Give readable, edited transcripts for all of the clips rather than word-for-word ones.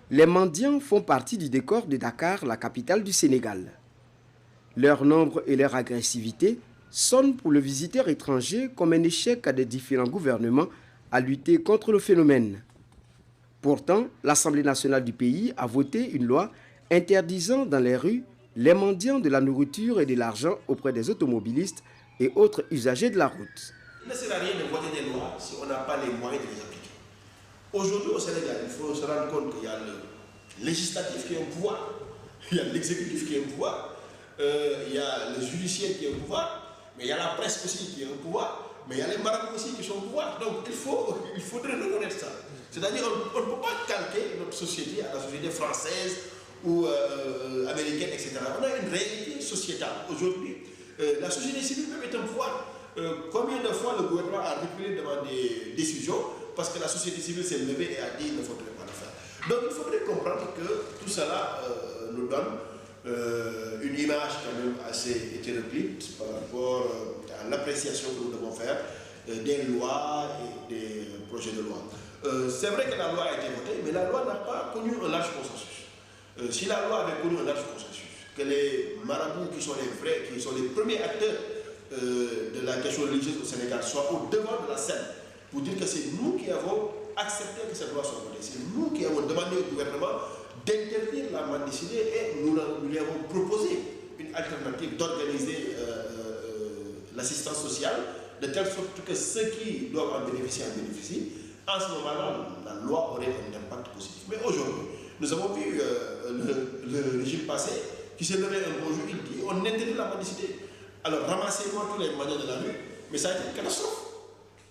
Les mendiants font partie du décor de Dakar, la capitale du Sénégal. Leur nombre et leur agressivité sonnent pour le visiteur étranger comme un échec des différents gouvernements à lutter contre le phénomène. Pourtant, l'Assemblée nationale du pays a voté une loi interdisant dans les rues les mendiants de la nourriture et de l'argent auprès des automobilistes et autres usagers de la route. Il ne sert à rien de voter des lois si on n'a pas les moyens de les appliquer. Aujourd'hui au Sénégal, il faut se rendre compte qu'il y a le législatif qui est un pouvoir, il y a l'exécutif qui est un pouvoir, il y a le judiciaire qui est un pouvoir, mais il y a la presse aussi qui est un pouvoir, mais il y a les marabouts aussi qui sont au pouvoir. Donc il faudrait reconnaître ça. C'est-à-dire qu'on ne peut pas calquer notre société à la société française ou américaine, etc. On a une réalité sociétale. Aujourd'hui, la société civile même est un pouvoir. Combien de fois le gouvernement a reculé devant des décisions parce que la société civile s'est levée et a dit qu'il ne faudrait pas le faire. Donc il faudrait comprendre que tout cela nous donne une image quand même assez hétéroclite par rapport à l'appréciation que nous devons faire des lois et des projets de loi. C'est vrai que la loi a été votée, mais la loi n'a pas connu un large consensus. Si la loi avait connu un large consensus, que les marabouts qui sont les vrais, qui sont les premiers acteurs de la question religieuse au Sénégal soient au devant de la scène pour dire que c'est nous qui avons accepté que cette loi soit votée, c'est nous qui avons demandé au gouvernement d'interdire la mendicité et nous lui avons proposé une alternative d'organiser l'assistance sociale de telle sorte que ceux qui doivent en bénéficier en bénéficient. En ce moment-là, la loi aurait un impact positif. Mais aujourd'hui, nous avons vu le régime passé qui s'est levé un beau jour, il dit on interdit la mendicité. Alors ramassez-moi tous les manières de la rue, mais ça a été une catastrophe.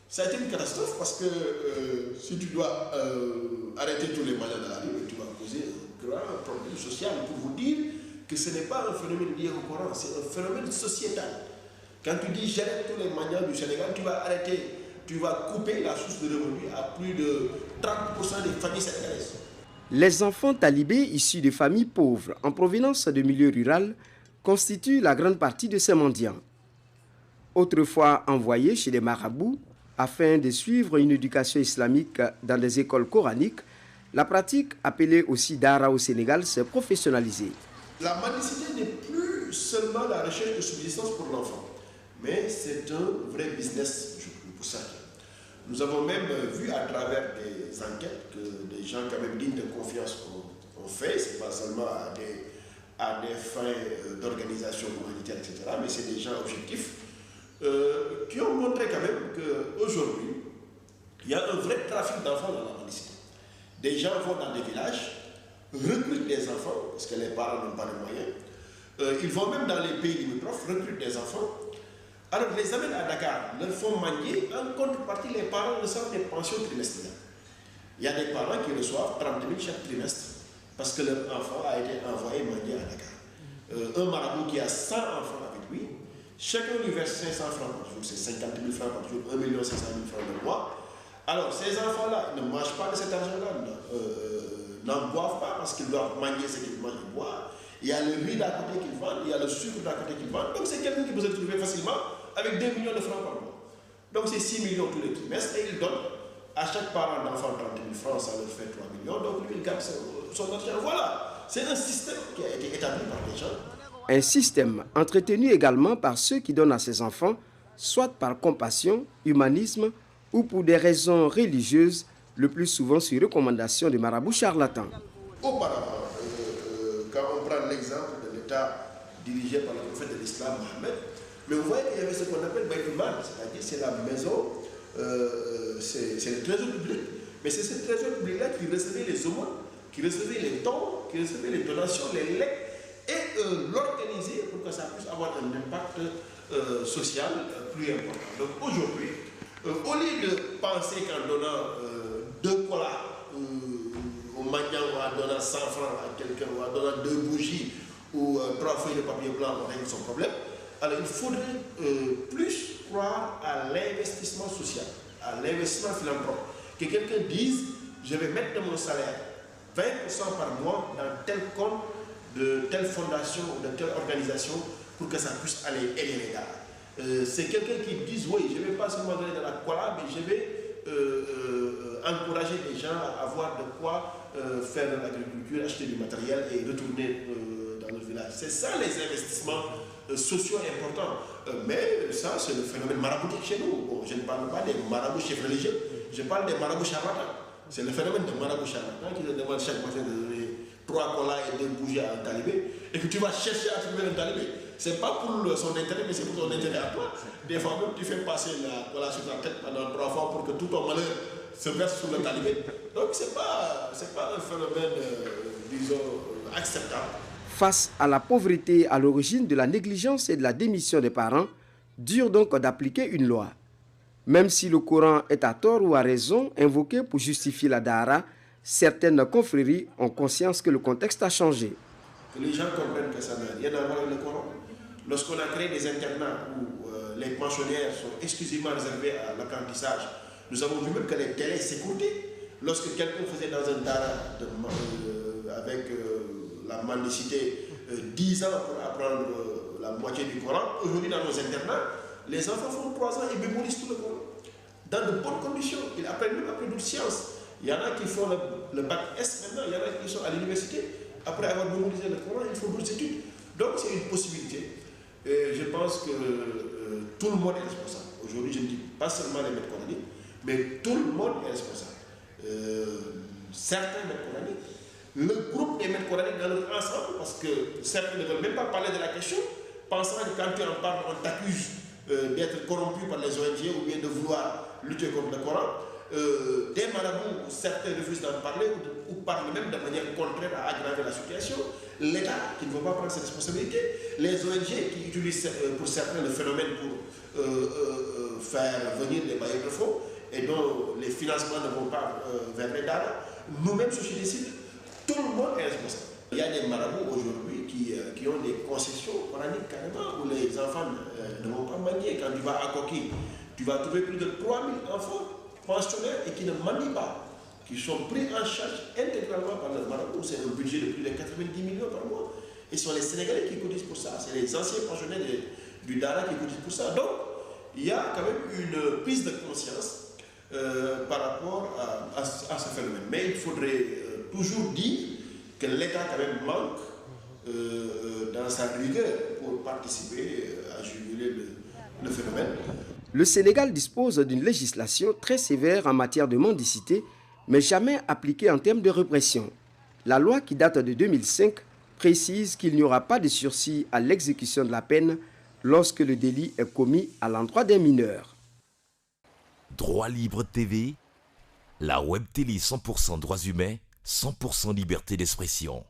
Ça a été une catastrophe parce que si tu dois arrêter tous les manières de la rue, tu vas poser un grand problème social pour vous dire que ce n'est pas un phénomène lié au Coran, c'est un phénomène sociétal. Quand tu dis j'arrête tous les manières du Sénégal, tu vas arrêter, tu vas couper la source de revenus à plus de 30% des familles sénégalaises. Les enfants talibés issus de familles pauvres en provenance de milieux ruraux constituent la grande partie de ces mendiants. Autrefois envoyés chez les marabouts afin de suivre une éducation islamique dans des écoles coraniques, la pratique, appelée aussi Dara au Sénégal, s'est professionnalisée. La mendicité n'est plus seulement la recherche de subsistance pour l'enfant, mais c'est un vrai business pour certains. Nous avons même vu à travers des enquêtes que des gens quand même dignes de confiance ont fait, c'est pas seulement à des fins d'organisation humanitaire, etc., mais c'est des gens objectifs qui ont montré quand même qu'aujourd'hui, il y a un vrai trafic d'enfants dans la mendicité. Des gens vont dans des villages, recrutent des enfants, parce que les parents n'ont pas de moyens, ils vont même dans les pays limitrophes, recrutent des enfants, alors les amènent à Dakar, leur font mendier, en contrepartie, les parents reçoivent des pensions trimestrielles. Il y a des parents qui reçoivent 30 000 chaque trimestre, parce que leur enfant a été envoyé mendier à Dakar. Un marabout qui a 100 enfants avec lui, chacun lui verse 500 francs par jour, c'est 50 000 francs par jour, 1 500 000 francs par mois. Alors ces enfants-là ne mangent pas de cet argent-là, n'en boivent pas parce qu'ils doivent manger ce qu'ils mangent et boivent. Il y a le riz d'à côté qu'ils vendent, il y a le sucre d'à côté qu'ils vendent. Donc c'est quelqu'un qui peut se trouver facilement avec 2 millions de francs par mois. Donc c'est 6 millions tous les trimestres et il donne à chaque parent d'enfant 30 000 francs, ça leur fait 3 millions. Donc lui il garde son argent. Voilà, c'est un système qui a été établi par les gens. Un système entretenu également par ceux qui donnent à ces enfants, soit par compassion, humanisme ou pour des raisons religieuses, le plus souvent sur recommandation de marabouts charlatans. Auparavant, quand on prend l'exemple de l'État dirigé par le prophète de l'islam, Mohammed, mais vous voyez qu'il y avait ce qu'on appelle Baytul Mal, c'est-à-dire c'est la maison, c'est le trésor public, mais c'est ce trésor public-là qui recevait les aumônes, qui recevait les dons, qui recevait les donations, les legs, et l'organiser pour que ça puisse avoir un impact social plus important. Donc aujourd'hui, au lieu de penser qu'en donnant 2 colas au mendiant ou en donnant 100 francs à quelqu'un ou en donnant 2 bougies ou 3 feuilles de papier blanc, on règle son problème, alors il faudrait plus croire à l'investissement social, à l'investissement philanthrope. Que quelqu'un dise, je vais mettre de mon salaire 20% par mois dans tel compte de telle fondation ou de telle organisation pour que ça puisse aller aider les gars. C'est quelqu'un qui dit, oui, je ne vais pas seulement donner de la cola, mais je vais encourager les gens à avoir de quoi faire de l'agriculture, acheter du matériel et retourner dans le village. C'est ça les investissements sociaux importants. Mais ça, c'est le phénomène maraboutique chez nous. Bon, je ne parle pas des marabouts chefs religieux, je parle des marabouts charlatans. C'est le phénomène de marabouts charlatans qui te demande chaque matin de donner 3 colas et 2 bougies à un talibé et que tu vas chercher à trouver un talibé. C'est pas pour son intérêt, mais c'est pour ton intérêt à toi. Des fois même, tu fais passer la cola sur ta tête pendant 3 fois pour que tout ton malheur se verse sur le talibé. Donc, c'est pas un phénomène, disons, acceptable. Face à la pauvreté à l'origine de la négligence et de la démission des parents, dur donc d'appliquer une loi. Même si le Coran est à tort ou à raison invoqué pour justifier la dahara, certaines confréries ont conscience que le contexte a changé. Que les gens comprennent que ça n'a rien à voir avec le Coran. Lorsqu'on a créé des internats où les pensionnaires sont exclusivement réservés à l'apprentissage, nous avons vu même que les délais s'écoutaient. Lorsque quelqu'un faisait dans un dahara avec la mendicité 10 ans pour apprendre la moitié du Coran, aujourd'hui dans nos internats, les enfants font 3 ans et mémorisent tout le Coran. Dans de bonnes conditions, ils apprennent même après d'autres sciences. Il y en a qui font le bac S maintenant, il y en a qui sont à l'université. Après avoir mémorisé le Coran, il faut d'autres études. Donc c'est une possibilité. Et je pense que tout le monde est responsable. Aujourd'hui, je ne dis pas seulement les maîtres coraniques, mais tout le monde est responsable. Certains maîtres coraniques, le groupe des maîtres coraniques dans leur ensemble, parce que certains ne veulent même pas parler de la question, pensant que quand tu en parles, on t'accuse d'être corrompu par les ONG ou bien de vouloir lutter contre le Coran. Des marabouts, certains refusent d'en parler ou parlent même de manière contraire à aggraver la situation. L'État qui ne veut pas prendre ses responsabilités, les ONG qui utilisent pour certains le phénomène pour faire venir les bailleurs de fonds et dont les financements ne vont pas vers les daras. Nous-mêmes, société civile, tout le monde est responsable. Il y a des marabouts aujourd'hui qui ont des concessions coraniques carrément où les enfants ne vont pas manier. Quand tu vas à Koki, tu vas trouver plus de 3000 enfants pensionnaires et qui ne manient pas, qui sont pris en charge intégralement par le marabout. C'est un budget de plus de 90 millions par mois. Et ce sont les Sénégalais qui cotisent pour ça. C'est les anciens pensionnaires du Dara qui cotisent pour ça. Donc, il y a quand même une prise de conscience par rapport à ce phénomène. Mais il faudrait toujours dire que l'État quand même manque dans sa rigueur pour participer à juguler le phénomène. Le Sénégal dispose d'une législation très sévère en matière de mendicité, mais jamais appliquée en termes de répression. La loi qui date de 2005 précise qu'il n'y aura pas de sursis à l'exécution de la peine lorsque le délit est commis à l'endroit des mineurs. Droit Libre TV, la web télé 100% droits humains, 100% liberté d'expression.